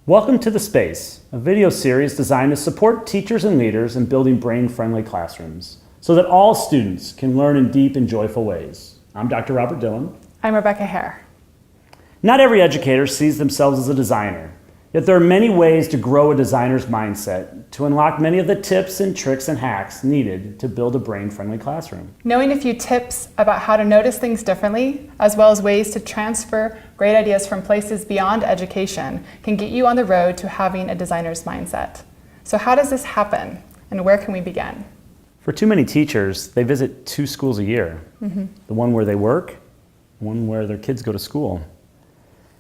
Welcome to The Space, a video series designed to support teachers and leaders in building brain-friendly classrooms so that all students can learn in deep and joyful ways. I'm Dr. Robert Dillon. I'm Rebecca Hare. Not every educator sees themselves as a designer, yet there are many ways to grow a designer's mindset to unlock many of the tips and tricks and hacks needed to build a brain-friendly classroom. Knowing a few tips about how to notice things differently, as well as ways to transfer great ideas from places beyond education, can get you on the road to having a designer's mindset. So how does this happen, and where can we begin? For too many teachers, they visit 2 schools a year. The one where they work, one where their kids go to school.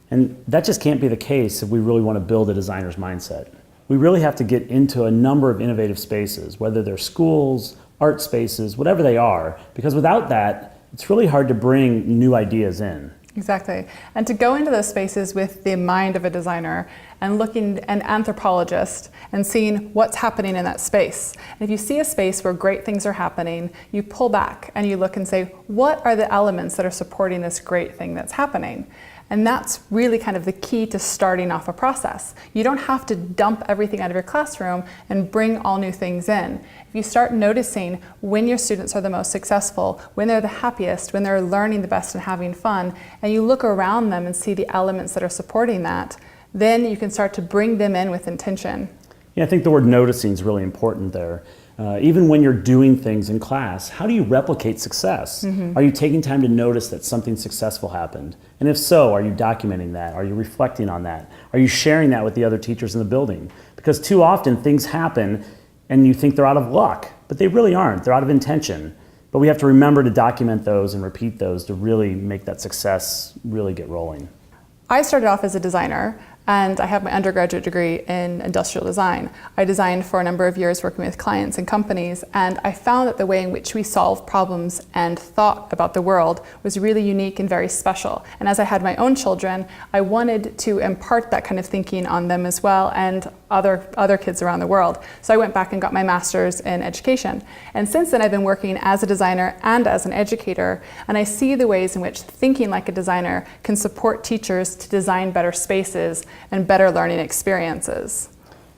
And that just can't be the case if we really want to build a designer's mindset. We really have to get into a number of innovative spaces, whether they're schools, art spaces, whatever they are, because without that, it's really hard to bring new ideas in. Exactly. And to go into those spaces with the mind of a designer and looking an anthropologist and seeing what's happening in that space. And if you see a space where great things are happening, you pull back and you look and say, what are the elements that are supporting this great thing that's happening? And that's really kind of the key to starting off a process. You don't have to dump everything out of your classroom and bring all new things in. If you start noticing when your students are the most successful, when they're the happiest, when they're learning the best and having fun, and you look around them and see the elements that are supporting that, then you can start to bring them in with intention. Yeah, I think the word noticing is really important there. Even when you're doing things in class, how do you replicate success? Are you taking time to notice that something successful happened? And if so, are you documenting that? Are you reflecting on that? Are you sharing that with the other teachers in the building? Because too often things happen and you think they're out of luck, but they really aren't. They're out of intention. But we have to remember to document those and repeat those to really make that success really get rolling. I started off as a designer, and I have my undergraduate degree in industrial design. I designed for a number of years working with clients and companies, and I found that the way in which we solved problems and thought about the world was really unique and very special. And as I had my own children, I wanted to impart that kind of thinking on them as well, and other kids around the world. So I went back and got my master's in education. And since then I've been working as a designer and as an educator, and I see the ways in which thinking like a designer can support teachers to design better spaces and better learning experiences.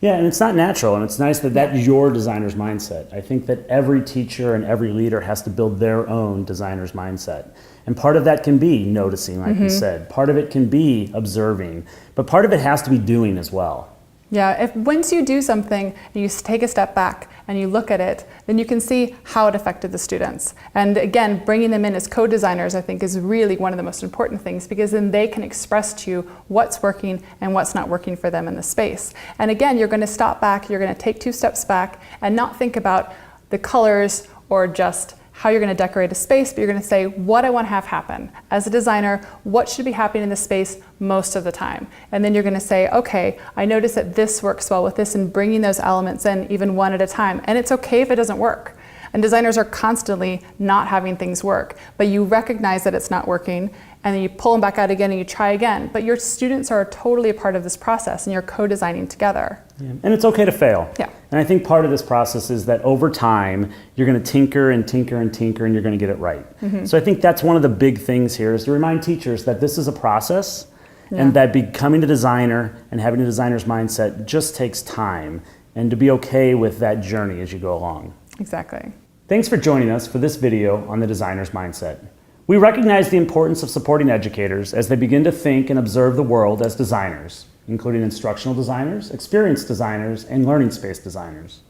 Yeah, and it's not natural, and it's nice that that's your designer's mindset. I think that every teacher and every leader has to build their own designer's mindset. And part of that can be noticing, like you said. Part of it can be observing, but part of it has to be doing as well. Yeah, once you do something and you take a step back and you look at it, then you can see how it affected the students. And again, bringing them in as co-designers, I think, is really one of the most important things, because then they can express to you what's working and what's not working for them in the space. And again, you're going to stop back, you're going to take 2 steps back and not think about the colors or just how you're going to decorate a space, but you're going to say, what I want to have happen. As a designer, what should be happening in the space most of the time? And then you're going to say, okay, I notice that this works well with this, and bringing those elements in even one at a time. And it's okay if it doesn't work. And designers are constantly not having things work, but you recognize that it's not working, and then you pull them back out again and you try again. But your students are totally a part of this process, and you're co-designing together. Yeah. And it's okay to fail. Yeah. And I think part of this process is that over time, you're going to tinker and tinker and tinker, and you're going to get it right. So I think that's one of the big things here, is to remind teachers that this is a process, and that becoming a designer and having a designer's mindset just takes time, and to be okay with that journey as you go along. Exactly. Thanks for joining us for this video on the designer's mindset. We recognize the importance of supporting educators as they begin to think and observe the world as designers, including instructional designers, experience designers, and learning space designers.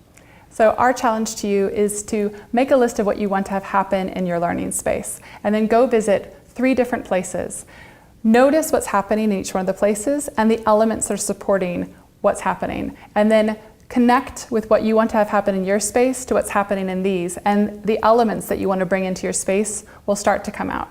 So our challenge to you is to make a list of what you want to have happen in your learning space, and then go visit 3 different places. Notice what's happening in each one of the places and the elements that are supporting what's happening, and then connect with what you want to have happen in your space to what's happening in these, and the elements that you want to bring into your space will start to come out.